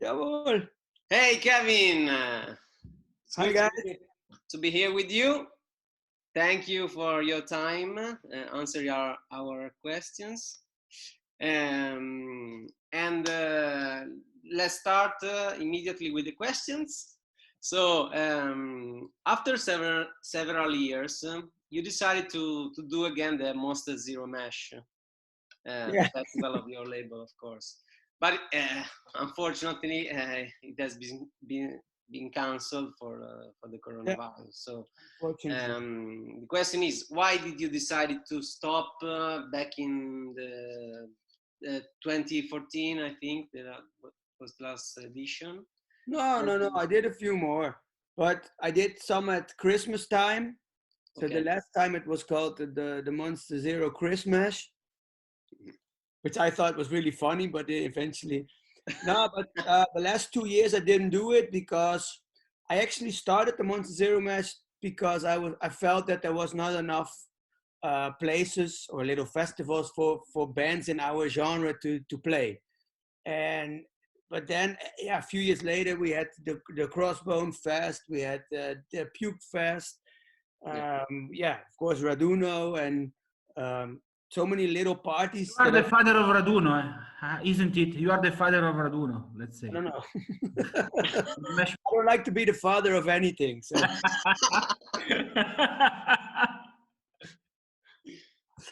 Jawohl. Hey, Kevin. It's Hi good guys. to be here with you. Thank you for your time, answer our questions. And let's start immediately with the questions. So, after several years, you decided to do again the Monster Zero Mesh, the Yeah. festival of your label, of course. But unfortunately, it has been cancelled for the Yeah. coronavirus. So Fortunately. the question is, why did you decide to stop back in the 2014? I think that was the last edition. No. I did a few more, but I did some at Christmas time. So the Okay. last time it was called the Monster Zero Christmas, which I thought was really funny, but eventually no. But the last 2 years I didn't do it because I actually started the Monster Zero Mesh because I felt that there was not enough places or little festivals for bands in our genre to play. And but then yeah, a few years later we had the Crossbone Fest, we had the Puke Fest, Yeah. yeah, of course Raduno, and so many little You parties are that the father of Raduno, isn't it? You are the father of Raduno, let's I say. don't know. I don't like to be the father of anything. So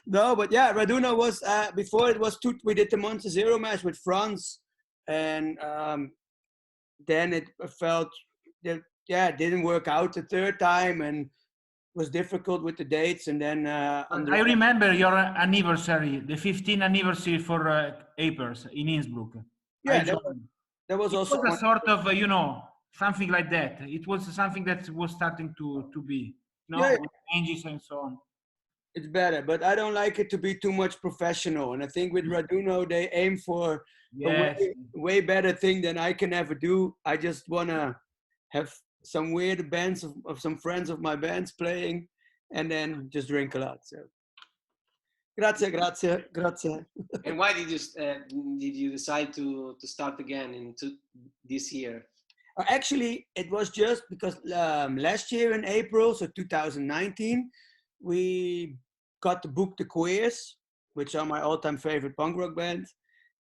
no, but yeah, Raduno was before it was two. We did the Monte Zero match with France, and then it felt that yeah, it didn't work out the third time, and was difficult with the dates. And then I remember your anniversary, the 15th anniversary for Apers in Innsbruck. I yeah, joined. that was It also was a sort of, something like that. It was something that was starting to be, yeah, with changes and so on. it's better, but I don't like it to be too much professional. And I think with Raduno, they aim for a Yes. way better thing than I can ever do. I just want to have some weird bands of some friends of my bands playing and then just drink a lot. So, grazie. And why did you decide to start again into this year? Actually, it was just because last year in April, so 2019, we got to book the Queers, which are my all-time favorite punk rock band.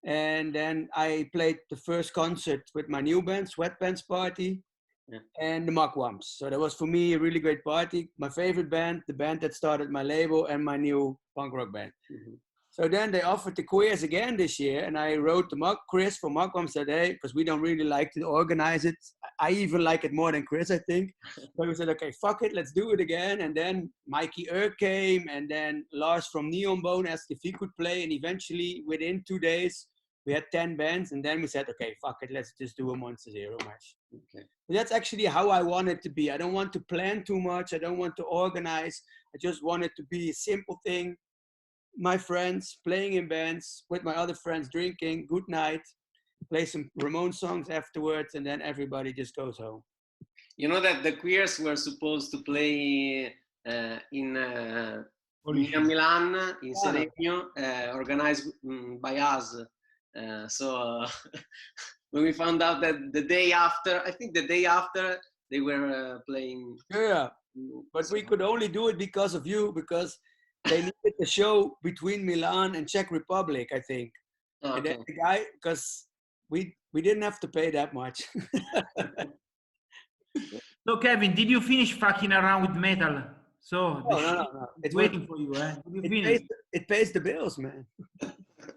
And then I played the first concert with my new band, Sweatpants Paty, Yeah. and the Mugwumps. So that was for me a really great party. My favorite band, the band that started my label, and my new punk rock band. Mm-hmm. So then they offered the Queers again this year, and I wrote to Chris from Mugwumps said, hey, because we don't really like to organize it. I even like it more than Chris, I think. So we said, okay, fuck it, let's do it again. And then Mikey came, and then Lars from Neon Bone asked if he could play, and eventually within 2 days, we had 10 bands, and then we said, okay, fuck it, let's just do a Monster Zero match. Okay. But that's actually how I want it to be. I don't want to plan too much. I don't want to organize. I just want it to be a simple thing. My friends playing in bands with my other friends, drinking, good night, play some Ramon songs afterwards, and then everybody just goes home. You know that the Queers were supposed to play in near Milan, in Seregno, organized by us. So when we found out that the day after, I think the day after, they were playing. Yeah, but we could only do it because of you, because they needed the show between Milan and Czech Republic, I think. Okay. And then the guy, because we didn't have to pay that much. So Kevin, did you finish fucking around with metal? So the shit No. is waiting for you, eh? Did you finish? It pays the bills, man.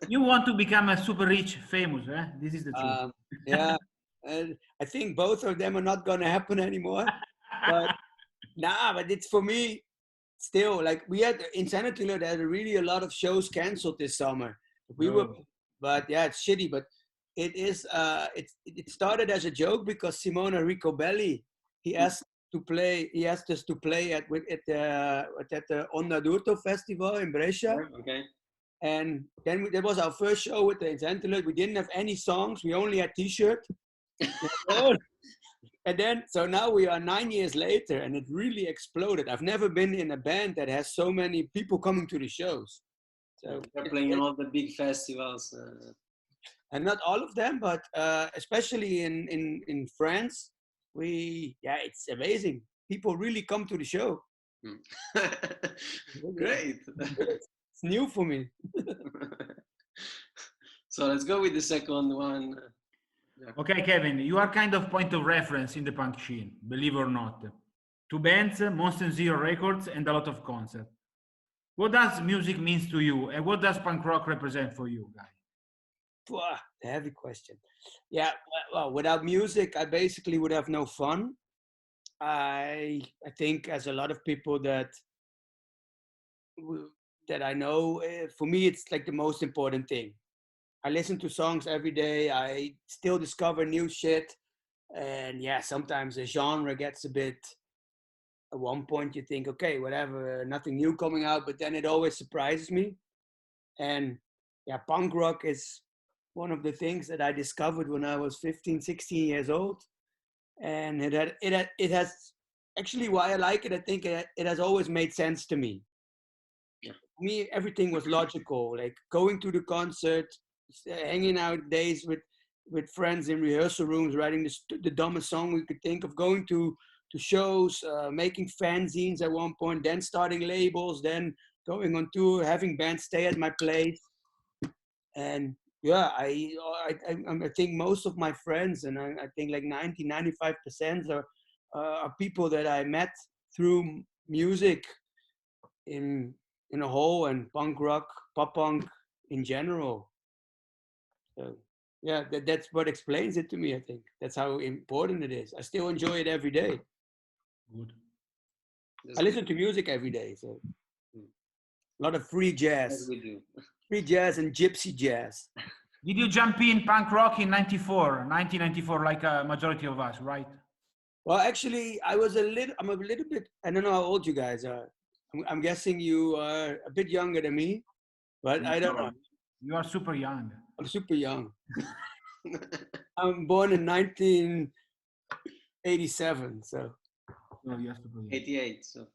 You want to become a super rich, famous, eh? This is the truth. Yeah, and I think both of them are not going to happen anymore. But but it's for me still like we had Insanity Load had really a lot of shows canceled this summer. We were, but yeah, it's shitty. But it is. It started as a joke because Simona Ricobelli he asked us to play at the Onda d'Urto festival in Brescia. Okay. And then that was our first show with the Insanity. We didn't have any songs. We only had T-shirt. And then, so now we are 9 years later, and it really exploded. I've never been in a band that has so many people coming to the shows. So they're playing all the big festivals. and not all of them, but especially in France, it's amazing. People really come to the show. Great. It's new for me. So let's go with the second one. Okay, Kevin, you are kind of point of reference in the punk scene, believe or not. 2 bands, Monster Zero Records, and a lot of concerts. What does music mean to you, and what does punk rock represent for you, guys? Wow, heavy question. Yeah, well, without music, I basically would have no fun. I think, as a lot of people that I know, for me, it's like the most important thing. I listen to songs every day. I still discover new shit. And yeah, sometimes the genre gets a bit, at one point you think, okay, whatever, nothing new coming out, but then it always surprises me. And yeah, punk rock is one of the things that I discovered when I was 15, 16 years old. And it has actually, why I like it, I think it has always made sense to me. Yeah. For me, everything was logical, like going to the concert, hanging out days with friends in rehearsal rooms, writing the dumbest song we could think of, going to shows, making fanzines at one point, then starting labels, then going on tour, having bands stay at my place. And yeah, I think most of my friends, and I think like 95% are people that I met through music in a whole, and punk rock, pop punk in general. So yeah, that's what explains it to me. I think that's how important it is. I still enjoy it every day. Good. I listen to music every day, so a lot of free jazz. As we do. Free jazz and gypsy jazz. Did you jump in punk rock in 1994, like a majority of us, right? Well, actually, I'm a little bit, I don't know how old you guys are. I'm guessing you are a bit younger than me, but I don't know. You are super young. I'm super young. I'm born in 1987, so. No, you're super young. 88, so.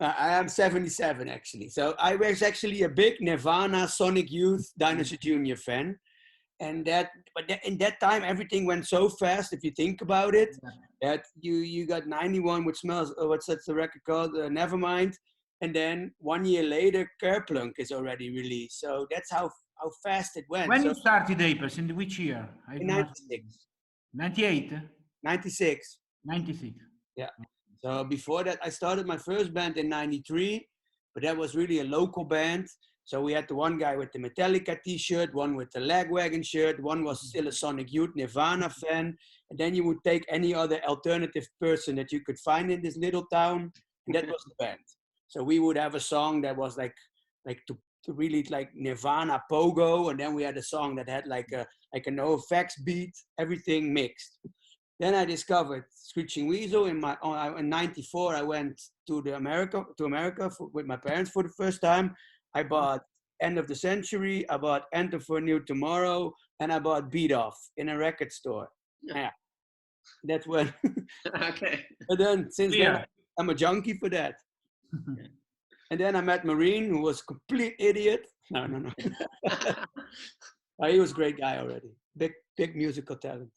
I am 77, actually. So I was actually a big Nirvana, Sonic Youth, Dinosaur Jr. fan. And in that time, everything went so fast, if you think about it, that you got 91, which smells, what's that the record called? Nevermind. And then 1 year later, Kerplunk is already released. So that's how fast it went. When you started Apers, in which year? In 96. 98? 96. 96. Yeah. So before that, I started my first band in 93, but that was really a local band. So we had the one guy with the Metallica t-shirt, one with the Lagwagon shirt, one was still a Sonic Youth Nirvana fan. And then you would take any other alternative person that you could find in this little town, and that was the band. So we would have a song that was like to really like Nirvana pogo, and then we had a song that had like a NoFX beat, everything mixed. Then I discovered Screeching Weasel in 94. I went to America with my parents for the first time. I bought End of the Century, I bought Enter for a New Tomorrow, and I bought Beat Off in a record store. Yeah, that's when. Okay. And then since then, I'm a junkie for that. And then I met Marine, who was a complete idiot. No. He was a great guy already. Big musical talent.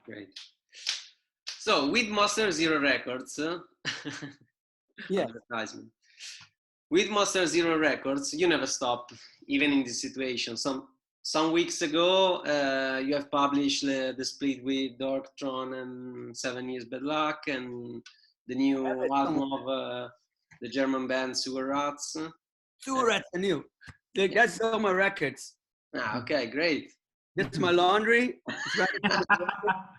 Great. So with Monster Zero Records, yeah. Advertisement. With Monster Zero Records, you never stop, even in this situation. Some weeks ago, you have published the split with Dorktron and 7 Years Bad Luck, and the new album of the German band Sewer Rats. Sewer Rats are new. That's all my records. Okay, great. That's my laundry.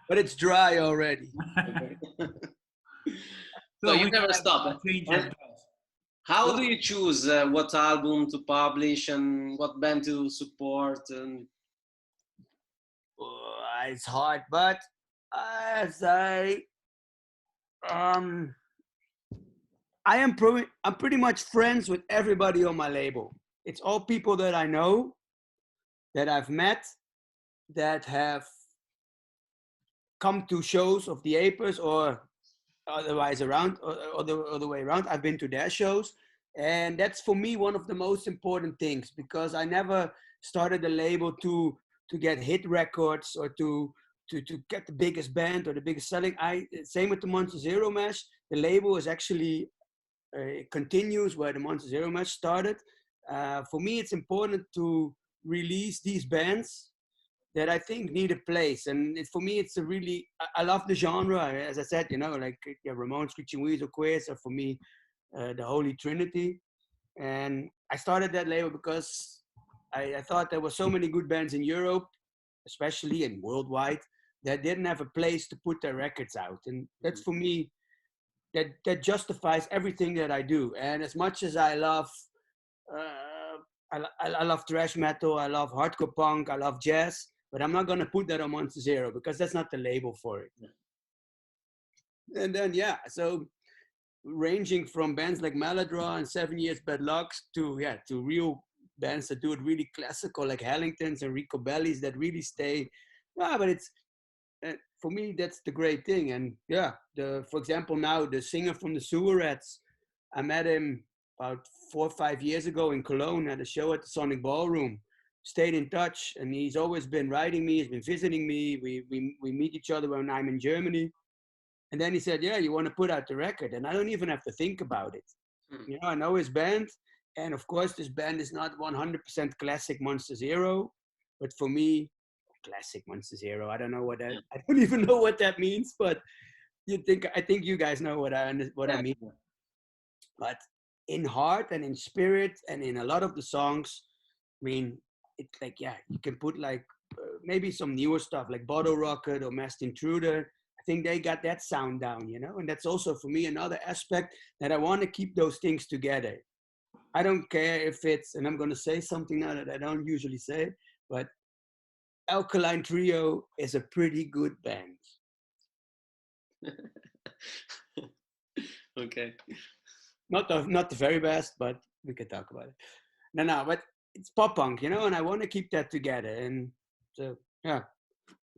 But it's dry already. Okay. So you never stop. How do you choose what album to publish and what band to support? And it's hard, but as I'm pretty much friends with everybody on my label. It's all people that I know, that I've met, that have come to shows of the Apers or otherwise around, or the other way around. I've been to their shows, and that's for me one of the most important things, because I never started a label to get hit records or to get the biggest band or the biggest selling. Same with the Monster Zero Mash. The label is actually it continues where the Monster Zero Mash started. For me, it's important to release these bands that I think need a place. And for me, it's a really, I love the genre. As I said, you know, like Ramones, Screeching Weasel, Queers are for me the Holy Trinity. And I started that label because I thought there were so many good bands in Europe, especially and worldwide, that didn't have a place to put their records out. And that's for me, that justifies everything that I do. And as much as I love, I love thrash metal, I love hardcore punk, I love jazz, but I'm not gonna put that on Monster Zero because that's not the label for it. Yeah. And then, yeah, so ranging from bands like Maladra and 7 Years Bad Lucks to real bands that do it really classical, like Hellingtons and Rico Bellies that really stay. Yeah, but it's, for me, that's the great thing. And yeah, for example, now the singer from the Sewer Rats, I met him about 4 or 5 years ago in Cologne at a show at the Sonic Ballroom. Stayed in touch, and he's always been writing me. He's been visiting me. We meet each other when I'm in Germany. And then he said, "Yeah, you want to put out the record?" And I don't even have to think about it. You know, I know his band, and of course, this band is not 100% classic Monster Zero, but for me, classic Monster Zero. I don't know what that. I don't even know what that means, but I think you guys know what I mean. But in heart and in spirit and in a lot of the songs, I mean, it's like, yeah, you can put like maybe some newer stuff like Bottle Rocket or Masked Intruder. I think they got that sound down, you know, and that's also for me another aspect that I want to keep those things together. I don't care if it's, and I'm going to say something now that I don't usually say, but Alkaline Trio is a pretty good band. Okay. Not the very best, but we can talk about it. No, but it's pop punk, you know, and I want to keep that together. And so, yeah.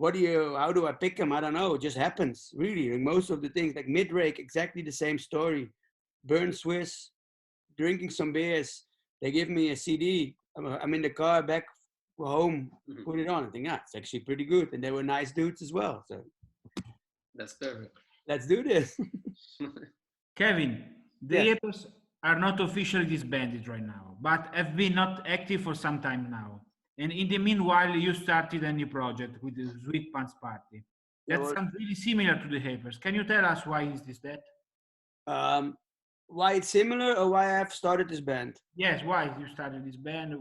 How do I pick them? I don't know. It just happens, really. Like most of the things, like Midrake, exactly the same story. Burn Swiss, drinking some beers. They give me a CD. I'm in the car back home, put it on. I think, it's actually pretty good. And they were nice dudes as well. So that's perfect. Let's do this. Kevin, the Apers are not officially disbanded right now, but have been not active for some time now. And in the meanwhile, you started a new project with the Sweatpants Paty. That sounds really similar to the Apers. Can you tell us why is this that? Why it's similar or why I have started this band? Yes, why you started this band?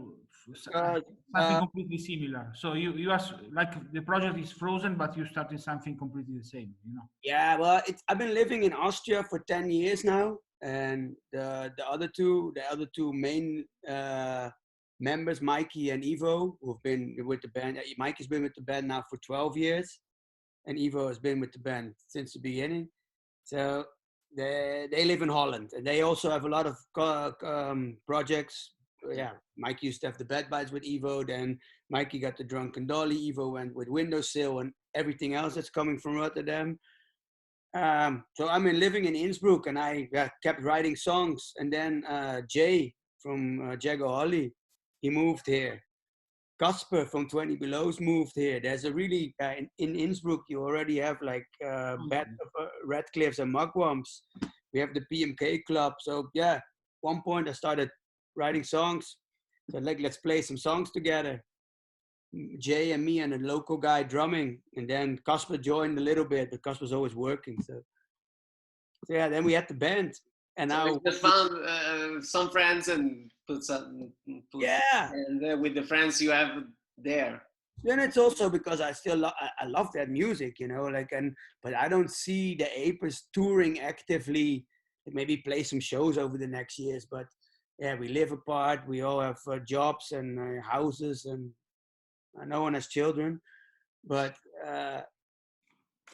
Something completely similar. So you are like the project is frozen, but you started something completely the same, you know? Yeah, well, I've been living in Austria for 10 years now. And the other two main members, Mikey and Ivo, who've been with the band. Mikey's been with the band now for 12 years, and Ivo has been with the band since the beginning. So they live in Holland, and they also have a lot of projects. Yeah, Mikey used to have the Bad Bites with Ivo. Then Mikey got the Drunken Dolly. Ivo went with Windowsill and everything else that's coming from Rotterdam. So I'm living in Innsbruck, and I kept writing songs. And then Jay from Jago Holly, he moved here. Casper from 20 Below's moved here. There's a really, in Innsbruck, you already have like Red Cliffs and Mugwumps. We have the PMK Club. So yeah, one point I started writing songs. So like, let's play some songs together. Jay and me and a local guy drumming, and then Casper joined a little bit, but Casper's always working. So yeah, then we had the band, and so now we just found some friends and put some. And with the friends you have there. Then it's also because I still I love that music, you know, like but I don't see the Apers touring actively. Maybe play some shows over the next years, but yeah, we live apart. We all have jobs and houses, and no one has children. But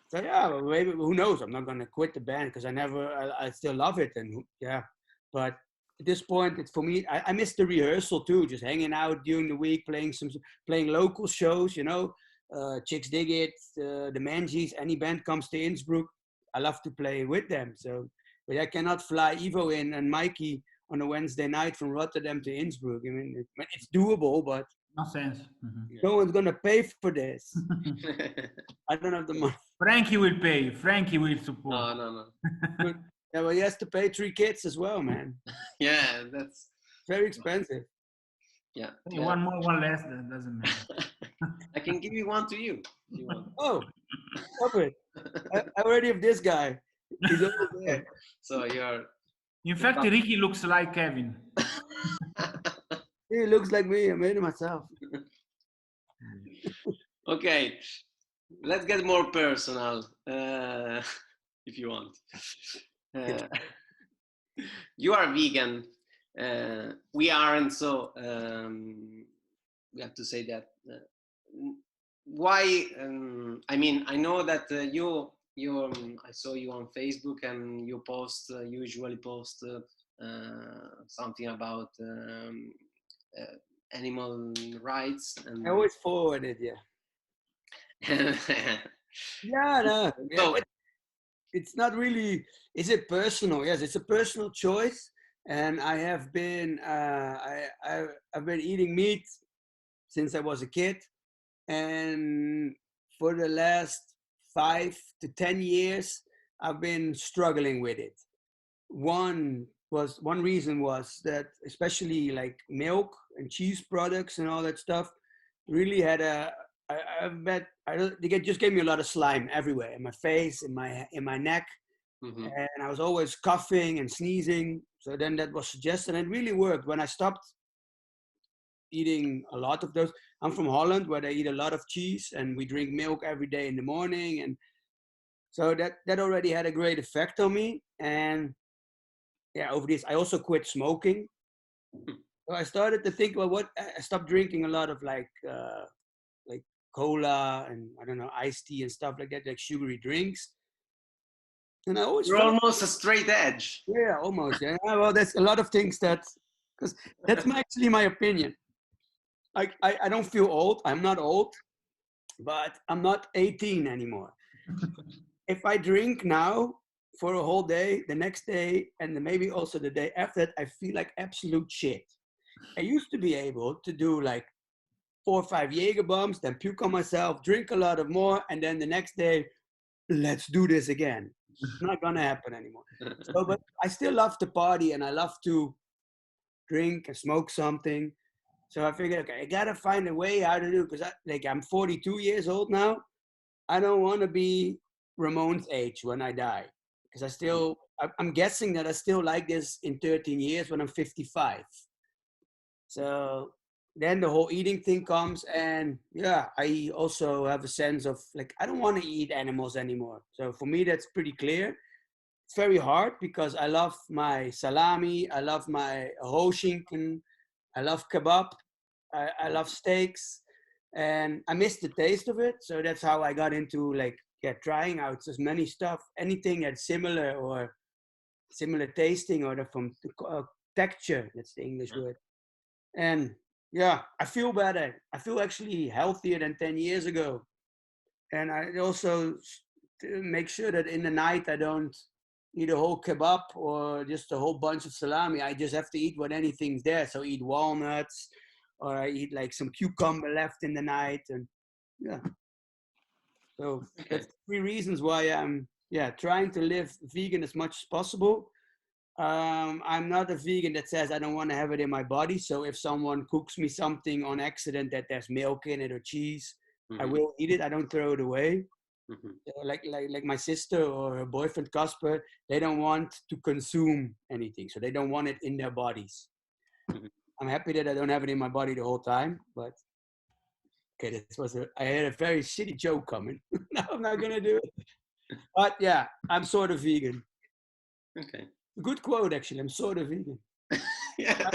so yeah, maybe, who knows? I'm not gonna quit the band because I still love it, and yeah. But at this point, it's for me. I miss the rehearsal too, just hanging out during the week, playing local shows. You know, Chicks Dig It, the Mangies. Any band comes to Innsbruck, I love to play with them. So, but I cannot fly Ivo in and Mikey on a Wednesday night from Rotterdam to Innsbruck. I mean, it's doable, but No sense. No one's gonna pay for this. I don't have the money. Frankie will pay. Frankie will support. No. Yeah, well, he has to pay 3 kids as well, man. Yeah, that's Very expensive. yeah. One more, one less. That doesn't matter. I can give you one to you if you want. Oh, stop it. I already have this guy. He's over there. So you're. In fact, Ricky looks like Kevin. He looks like me. I made it myself. Okay, let's get more personal, if you want. You are vegan. We aren't, so we have to say that. Why? I mean, I know that you. I saw you on Facebook, and you usually post something about animal rights. And I always forward it, yeah. Yeah, no. So, It's not really, is it personal? Yes, it's a personal choice. And I have been, I've been eating meat since I was a kid. And for the last 5 to 10 years, I've been struggling with it. One reason was that especially like milk and cheese products and all that stuff really had they just gave me a lot of slime everywhere, in my face, in my neck. mm-hmm. And I was always coughing and sneezing. So then that was suggested, and it really worked. When I stopped eating a lot of those, I'm from Holland, where they eat a lot of cheese, and we drink milk every day in the morning. And so that already had a great effect on me. And yeah, over this, I also quit smoking. So I started to think, well, I stopped drinking a lot of like cola and I don't know, iced tea and stuff like that, like sugary drinks. And I always You're almost a straight edge. Yeah, almost. Yeah. Well, there's a lot of things because that's actually my opinion. I don't feel old. I'm not old, but I'm not 18 anymore. If I drink now for a whole day, the next day, and then maybe also the day after that, I feel like absolute shit. I used to be able to do like 4 or 5 Jaeger bombs, then puke on myself, drink a lot of more, and then the next day, let's do this again. It's not gonna happen anymore. So, but I still love to party and I love to drink and smoke something. So I figured, okay, I gotta find a way how to do it, because I'm 42 years old now. I don't want to be Ramon's age when I die, because I'm guessing that I still like this in 13 years when I'm 55. So then the whole eating thing comes, and yeah, I also have a sense of like, I don't want to eat animals anymore. So for me, that's pretty clear. It's very hard because I love my salami, I love my schinken, I love kebab, I love steaks, and I miss the taste of it. So that's how I got into trying out as many stuff, anything that's similar or similar tasting or from texture. That's the English word. And yeah, I feel better. I feel actually healthier than 10 years ago. And I also make sure that in the night I don't eat a whole kebab or just a whole bunch of salami. I just have to eat what anything's there. So eat walnuts, or I eat like some cucumber left in the night. And yeah. So that's 3 reasons why I'm trying to live vegan as much as possible. I'm not a vegan that says I don't want to have it in my body. So if someone cooks me something on accident that there's milk in it or cheese, I will eat it. I don't throw it away. Like my sister or her boyfriend Casper, they don't want to consume anything, so they don't want it in their bodies. I'm happy that I don't have it in my body the whole time. But okay, I had a very shitty joke coming. Now I'm not gonna do it. But yeah, I'm sort of vegan. Okay. Good quote, actually. I'm sort of vegan. Yeah.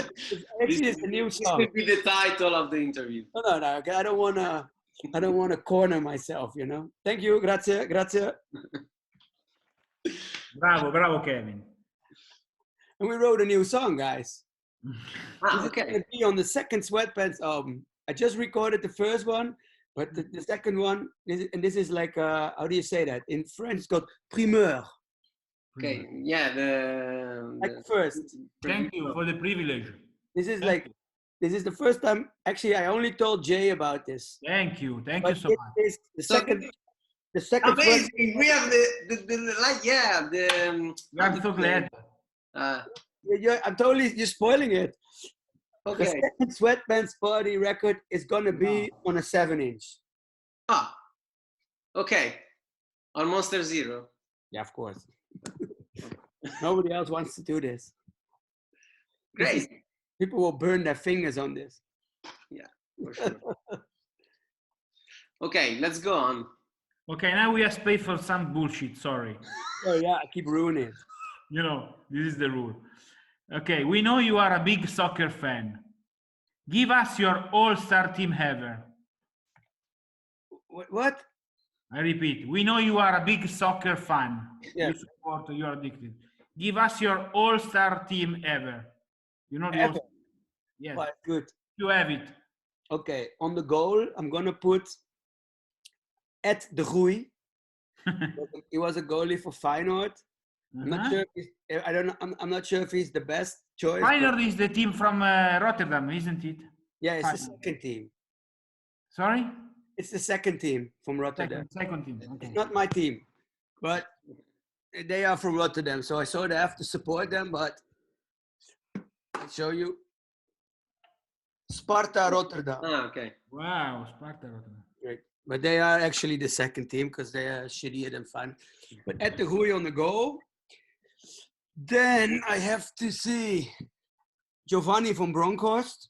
Actually, it's a new song. This could be the title of the interview. No. Okay, I don't wanna corner myself, you know. Thank you. Grazie. Bravo, Kevin. And we wrote a new song, guys. Okay. It's gonna be on the second Sweatpants album. I just recorded the first one, but the second one, this is like how do you say that in French? It's called primeur. Okay, yeah, Like first. Thank you for the privilege. This This is the first time. Actually, I only told Jay about this. Thank you so It much. is the So second. The second. amazing. We have the like, yeah, I'm so glad. I'm totally just spoiling it. Okay. The second Sweatpants Paty record is gonna be on a 7-inch. Ah, okay. On Monster Zero. Yeah, of course. Nobody else wants to do this. Great. People will burn their fingers on this. Yeah, for sure. Okay, let's go on. Okay, now we have space for some bullshit. Sorry. Oh yeah, I keep ruining it. You know, this is the rule. Okay, we know you are a big soccer fan. Give us your all-star team ever. What? I repeat, we know you are a big soccer fan. Yeah. You support, you are addicted. Give us your all-star team ever. You know the Ever? Yes. Well, good. You have it. Okay, on the goal, I'm gonna put Ed de Groei. He was a goalie for Feyenoord. I'm not sure. I don't know. I'm not sure if he's the best choice. Feyenoord is the team from Rotterdam, isn't it? Yeah, it's the Feyenoord. second team. Sorry? It's the second team from Rotterdam. Second team. Okay. It's not my team, but they are from Rotterdam, so I sort of have to support them. But I'll show you. Sparta Rotterdam. Ah, okay. Wow, Sparta Rotterdam. Great. But they are actually the second team because they are shittier than fun. But at the Goeie on the goal, then I have to see Giovanni from Bronkhorst.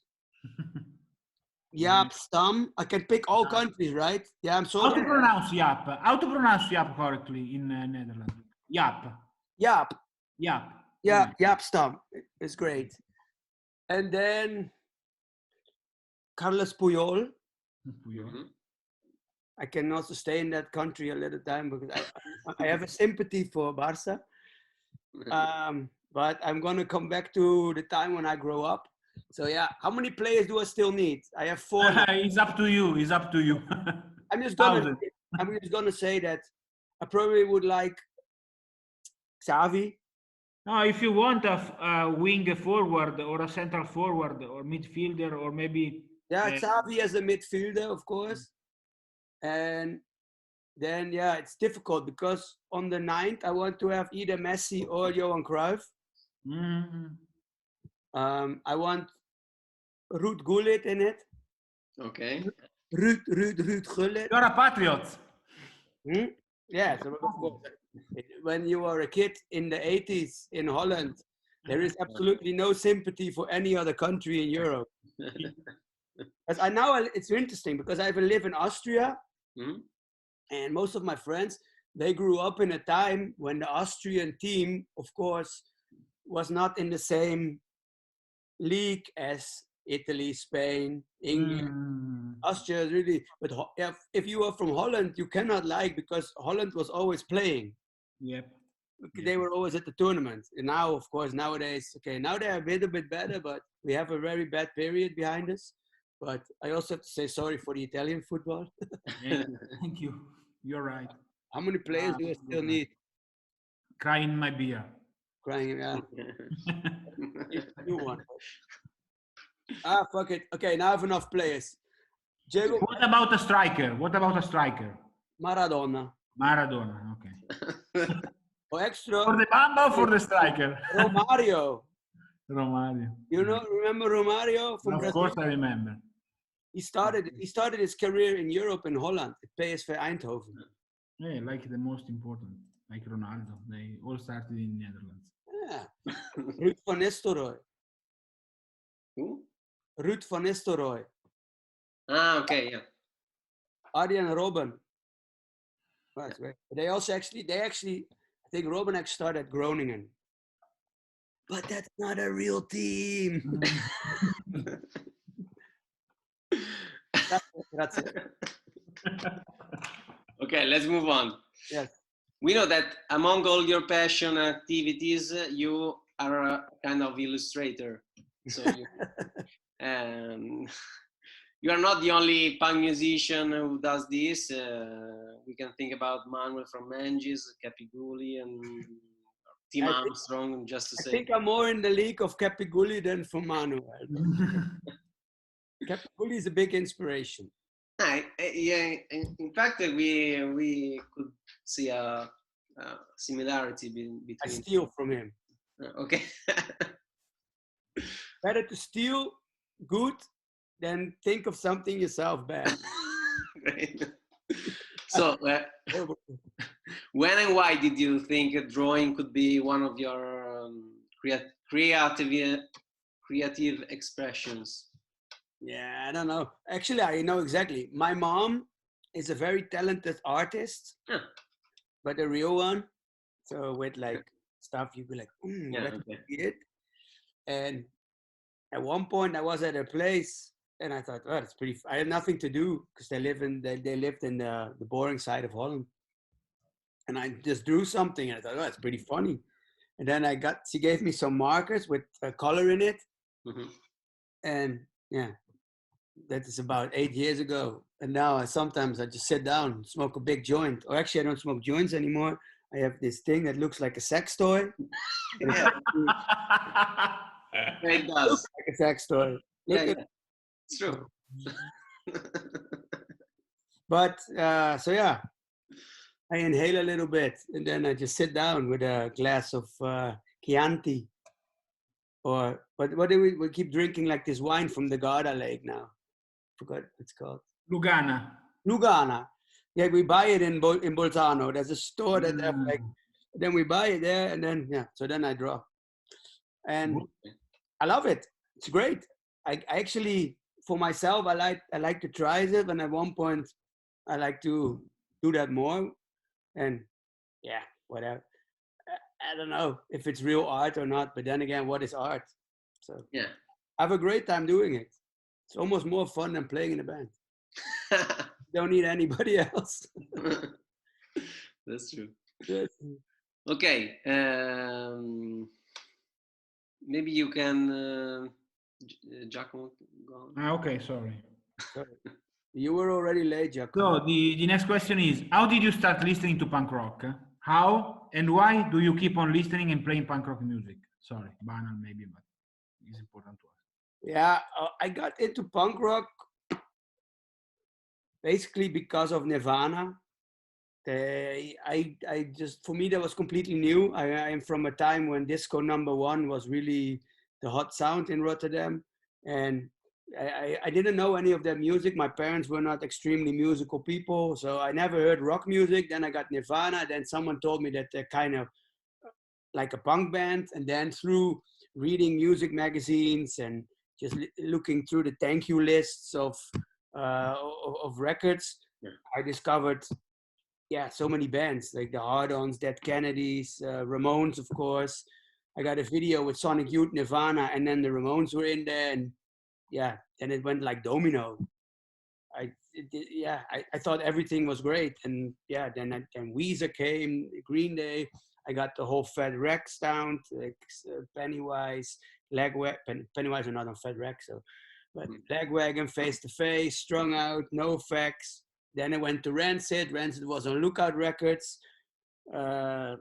Jaap Stam. I can pick all countries, right? Yeah, I'm sorry. How to pronounce Jaap? How to pronounce Jaap correctly in Netherlands? Jaap. Jaap. Jaap. Yeah, Jaap Stam. It's great. And then Carlos Puyol. Mhm. I can also stay in that country a little time because I have a sympathy for Barca. But I'm going to come back to the time when I grow up. So yeah, how many players do I still need? I have 4. It's up to you. It's up to you. I'm just gonna say that I probably would like Xavi. No, if you want a wing forward or a central forward or midfielder or maybe Yeah, Xavi as a midfielder, of course. And then yeah, it's difficult because on the 9th I want to have either Messi or Johan Cruyff. I want Ruud Gullit in it. Okay. Ruud Gullit. you're a patriot. Yeah, so of course, when you are a kid in the 80s in Holland, there is absolutely no sympathy for any other country in Europe. It's interesting because I live in Austria, and most of my friends, they grew up in a time when the Austrian team, of course, was not in the same league as Italy, Spain, England. Austria is really, but if you are from Holland, you cannot like because Holland was always playing. Yep. They were always at the tournament. And now, of course, nowadays, okay, now they're a little bit better, but we have a very bad period behind us. But I also have to say sorry for the Italian football. Thank you. You're right. How many players do I still need? Crying my beer. Crying, yeah. New one. Fuck it. Okay, now I have enough players. Diego. What about a striker? What about a striker? Maradona. Maradona. Okay. Or extra. For the Bamba or for the striker? Romario. Romario. You know, remember Romario from Brazil? Of course, I remember. He started his career in Europe in Holland at PSV Eindhoven. Yeah, like the most important, like Ronaldo. They all started in Netherlands. Yeah. Ruud van Nistelrooy. Who? Ruud van Nistelrooy. Ah, okay, yeah. Arjen Robben. That's right. They actually, I think Robben actually started at Groningen. But that's not a real team. That's it. Okay, let's move on. Yes. We know that among all your passion activities, you are a kind of illustrator. So you are not the only punk musician who does this. We can think about Manuel from Mangis, Capiguli, and Tim Armstrong, just to say. I think I'm more in the league of Capiguli than for Manuel. Captain Bully is a big inspiration. Yeah, in fact, we could see a similarity between. I steal from him. Okay. Better to steal good than think of something yourself bad. Great. So, when and why did you think drawing could be one of your creative expressions? Yeah, I don't know. Actually, I know exactly. My mom is a very talented artist, but a real one. So with like stuff, you'd be like, that's it. And at one point, I was at a place, and I thought, oh, it's pretty. I had nothing to do because they lived in the boring side of Holland, and I just drew something, and I thought, oh, it's pretty funny. And then she gave me some markers with color in it, and yeah. That is about 8 years ago. And now sometimes I just sit down, smoke a big joint. Or actually, I don't smoke joints anymore. I have this thing that looks like a sex toy. Yeah. It does. Looks like a sex toy. It's true. But, so yeah, I inhale a little bit. And then I just sit down with a glass of Chianti. But what do we keep drinking like this wine from the Garda Lake now? Forgot what it's called. Lugana. Yeah, we buy it in Bolzano. There's a store that have like. Then we buy it there, and then so then I draw, and I love it. It's great. I actually, for myself, I like to try it, and at one point, I like to do that more, and yeah, whatever. I don't know if it's real art or not, but then again, what is art? So yeah, I have a great time doing it. It's almost more fun than playing in a band. Don't need anybody else. That's true. Yes. Okay. Maybe you can, Giacomo, go on. Okay, sorry. You were already late, Giacomo. So the next question is, how did you start listening to punk rock? How and why do you keep on listening and playing punk rock music? Sorry, banal maybe, but it's important to us. Yeah, I got into punk rock basically because of Nirvana. I just, for me, that was completely new. I am from a time when disco #1 was really the hot sound in Rotterdam. And I didn't know any of their music. My parents were not extremely musical people, so I never heard rock music. Then I got Nirvana. Then someone told me that they're kind of like a punk band. And then through reading music magazines and just looking through the thank you lists of records, I discovered, so many bands like the Hard-Ons, Dead Kennedys, Ramones, of course. I got a video with Sonic Youth, Nirvana, and then the Ramones were in there, and then it went like domino. I thought everything was great, and then Weezer came, Green Day. I got the whole Fat Wreck sound, like Pennywise, Pennywise are not on Fat Wreck, so, but Lagwagon, Face to Face, Strung Out, No Effects. Then I went to Rancid. Rancid was on Lookout Records. The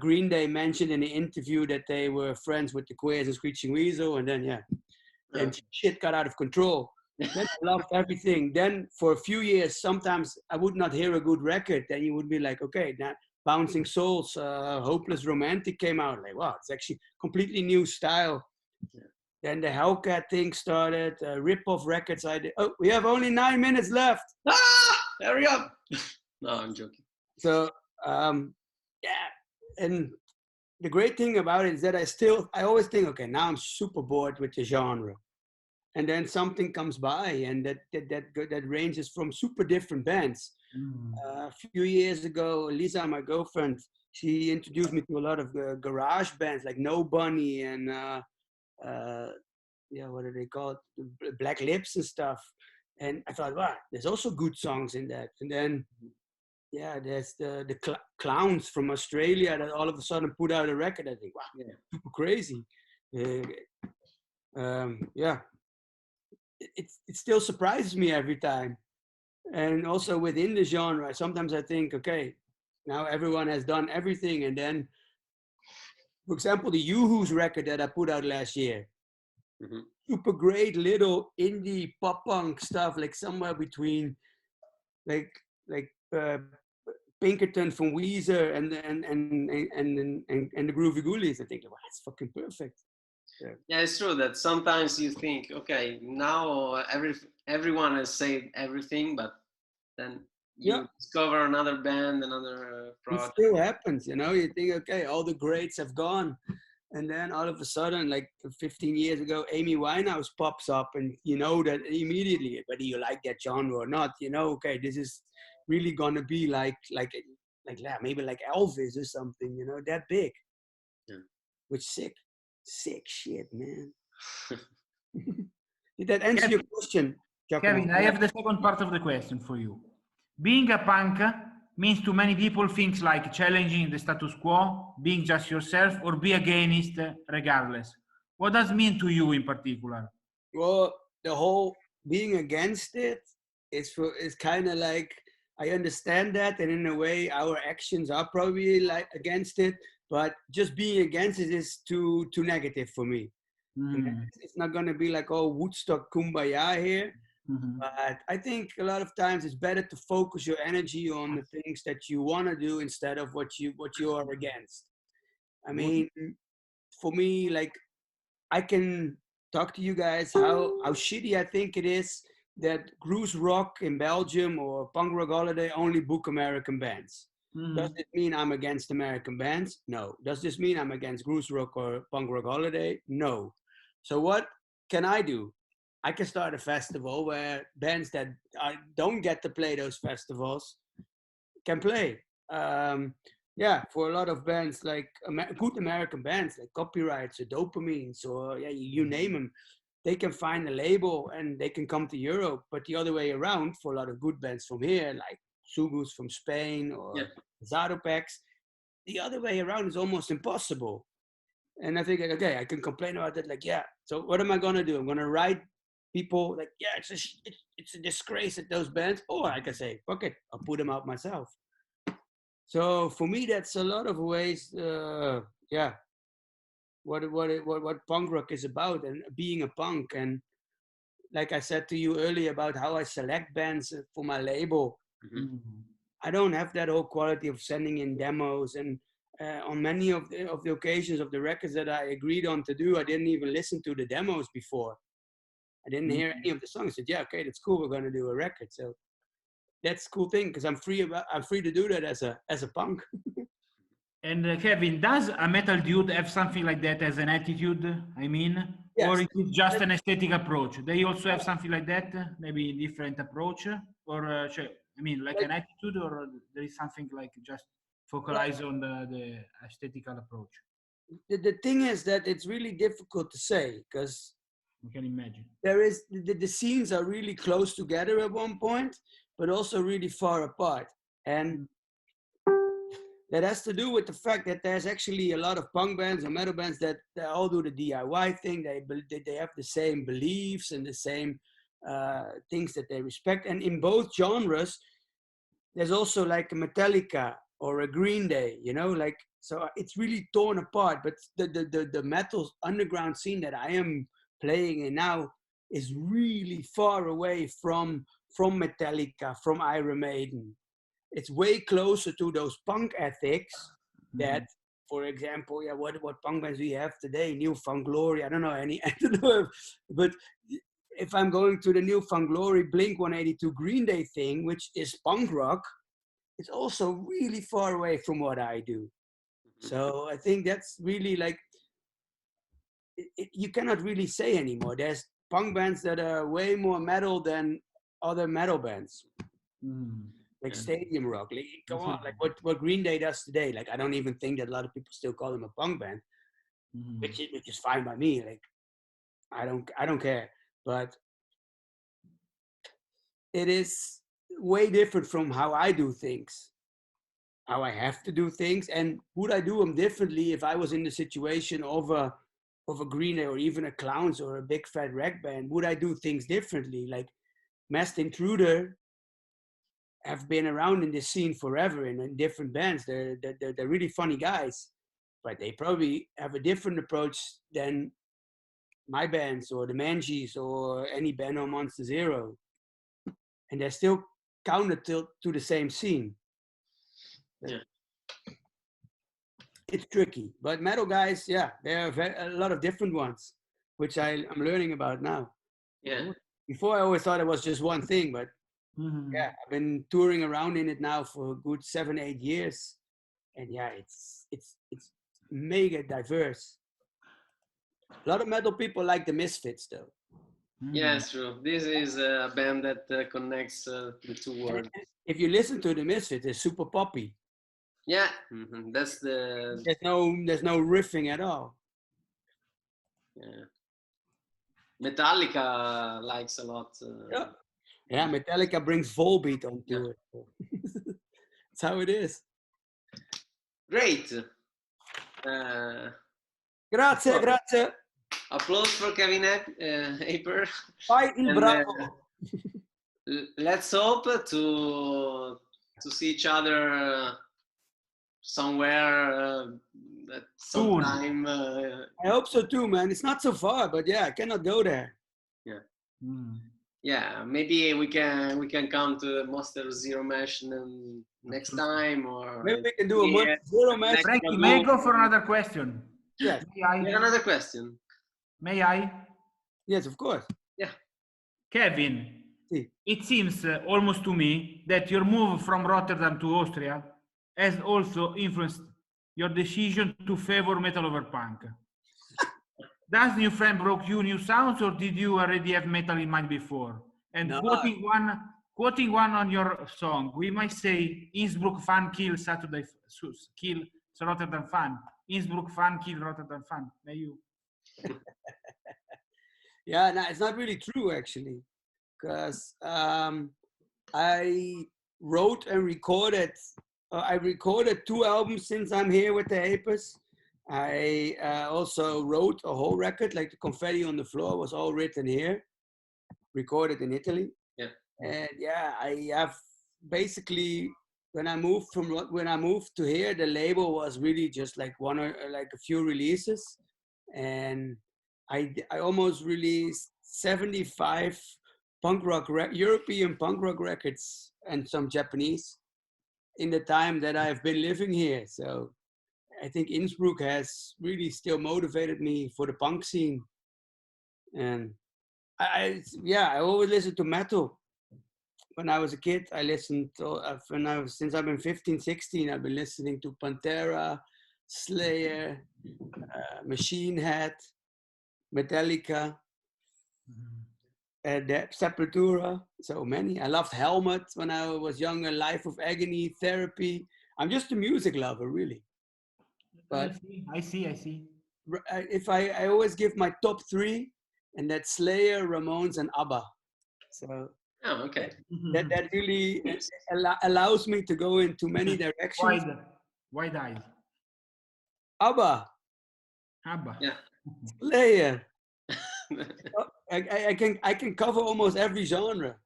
Green Day mentioned in the interview that they were friends with the Queers and Screeching Weasel, and then then shit got out of control. Then I loved everything. Then for a few years, sometimes I would not hear a good record. Then you would be like, okay, now Bouncing Souls, Hopeless Romantic came out. Like, wow, it's actually completely new style. Then the Hellcat thing started, rip-off records I did. Oh, we have only 9 minutes left. Hurry up. No, I'm joking. So, and the great thing about it is that I always think, okay, now I'm super bored with the genre. And then something comes by, and that ranges from super different bands. A few years ago, Lisa, my girlfriend, she introduced me to a lot of garage bands like No Bunny and what are they called? Black Lips and stuff. And I thought, wow, there's also good songs in that. And then, there's the Clowns from Australia that all of a sudden put out a record. I think, wow, super crazy. It still surprises me every time. And also within the genre, sometimes I think, okay, now everyone has done everything. And then, for example, the Yoo-Hoo's record that I put out last year, super great little indie pop punk stuff, like somewhere between like Pinkerton from Weezer and the Groovy Ghoulies. I think, wow, it's fucking perfect. Yeah, it's true that sometimes you think, okay, now everyone has said everything, but then you discover another band, another project. It still happens, you know. You think, okay, all the greats have gone, and then all of a sudden, like 15 years ago, Amy Winehouse pops up, and you know that immediately, whether you like that genre or not, you know, okay, this is really gonna be like yeah, maybe like Elvis or something, you know, that big. Yeah. Which sick shit, man. Did that answer your question, Giacomo? Kevin, I have the second part of the question for you. Being a punk means to many people things like challenging the status quo, being just yourself, or be against regardless. What does it mean to you in particular? Well, the whole being against it is kind of like, I understand that, and in a way our actions are probably like against it, but just being against it is too negative for me. It's not going to be like, oh, Woodstock kumbaya here. But I think a lot of times it's better to focus your energy on the things that you want to do instead of what you are against. I mean, for me, like, I can talk to you guys how shitty I think it is that Cruise Rock in Belgium or Punk Rock Holiday only book American bands. Does it mean I'm against American bands? No. Does this mean I'm against Cruise Rock or Punk Rock Holiday? No. So what can I do? I can start a festival where bands that don't get to play those festivals can play. Yeah, for a lot of bands, like good American bands, like Copyrights or Dopamines or you name them, they can find a label and they can come to Europe. But the other way around, for a lot of good bands from here, like Sugus from Spain or Zadopex, the other way around is almost impossible. And I think, okay, I can complain about it. Like, yeah, so what am I going to do? I'm going to write people like, yeah, it's a disgrace at those bands. Or I can say, fuck it, I'll put them out myself. So for me, that's a lot of ways, what punk rock is about and being a punk. And like I said to you earlier about how I select bands for my label, I don't have that whole quality of sending in demos. And on many of the occasions of the records that I agreed on to do, I didn't even listen to the demos before. I didn't hear any of the songs. I said, yeah, okay, that's cool. We're going to do a record. So that's a cool thing because I'm free to do that as a punk. And Kevin, does a metal dude have something like that as an attitude? I mean, yes. Or is it just an aesthetic approach? They also have something like that, maybe a different approach, or I mean, like an attitude, or there is something like just focalize on the aesthetical approach. The thing is that it's really difficult to say because you can imagine there is the scenes are really close together at one point, but also really far apart, and that has to do with the fact that there's actually a lot of punk bands and metal bands that all do the DIY thing. They have the same beliefs and the same things that they respect. And in both genres, there's also like a Metallica or a Green Day, you know, like, so it's really torn apart. But the metal underground scene that I am playing in now is really far away from Metallica, from Iron Maiden. It's way closer to those punk ethics that, for example, what punk bands we have today, New Found Glory, I don't know, but if I'm going to the New Found Glory, Blink-182 Green Day thing, which is punk rock, it's also really far away from what I do. So I think that's really like, you cannot really say anymore. There's punk bands that are way more metal than other metal bands. Like stadium rock, like, come on, like what Green Day does today. Like, I don't even think that a lot of people still call them a punk band, which is fine by me. Like, I don't care, but it is way different from how I do things, how I have to do things, and would I do them differently if I was in the situation of a Green Day or even a Clowns or a Big Fat Wreck Band? Would I do things differently? Like Masked Intruder have been around in this scene forever in different bands. They're really funny guys, but they probably have a different approach than my bands or the Mangies or any band on Monster Zero, and they're still counted to the same scene. Yeah. It's tricky, but metal guys, yeah, there are a lot of different ones, which I'm learning about now. Yeah. Before I always thought it was just one thing, but yeah, I've been touring around in it now for a good 7-8 years, and yeah, it's mega diverse. A lot of metal people like the Misfits, though. Yeah, it's true. This is a band that connects the two worlds. If you listen to the Misfits, it's super poppy. Yeah, that's the. There's no riffing at all. Yeah. Metallica likes a lot. Yeah, Metallica brings Volbeat onto it. That's how it is. Great. Grazie, grazie. Applause for Kevin Aper. Fighting bravo. Let's hope to see each other somewhere at some time. I hope so too, man. It's not so far, but yeah, I cannot go there. Yeah. Yeah, maybe we can come to Monster Zero Mesh next time, or maybe we can do a Monster Zero Mesh. Frankie, may I go for another question? Yes. Another question. May I? Yes, of course. Yeah. Kevin, Si. it seems almost to me that your move from Rotterdam to Austria has also influenced your decision to favor metal over punk. Does New Friend brought you new sounds, or did you already have metal in mind before? And No. quoting one on your song, we might say Innsbruck fan kill Saturday kill Rotterdam fan. Innsbruck fan kill Rotterdam fan. May you? Yeah, no, it's not really true actually, because I wrote and recorded. I recorded 2 albums since I'm here with the Apers. I also wrote a whole record, like the Confetti on the Floor was all written here, recorded in Italy. Yeah. And yeah, I have basically, when I moved to here, the label was really just like a few releases, and I almost released 75 European punk rock records and some Japanese in the time that I've been living here. So I think Innsbruck has really still motivated me for the punk scene. And I always listened to metal. When I was a kid, I listened to, since I've been 15, 16, I've been listening to Pantera, Slayer, Machine Head, Metallica, Sepultura, so many. I loved Helmet when I was younger, Life of Agony, Therapy. I'm just a music lover, really. But I see. If I always give my top 3, and that's Slayer, Ramones, and ABBA. So okay. That really allows me to go into many directions. Wide eyes. ABBA. Yeah. Slayer. I can cover almost every genre,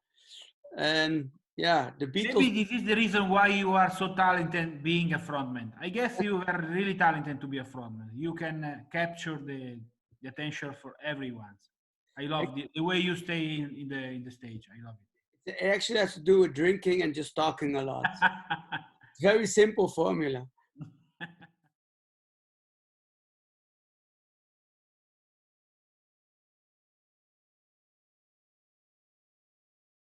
and yeah, the Beatles. Maybe this is the reason why you are so talented being a frontman. I guess you are really talented to be a frontman. You can capture the attention for everyone. I love the way you stay in the stage. I love it. It actually has to do with drinking and just talking a lot. Very simple formula.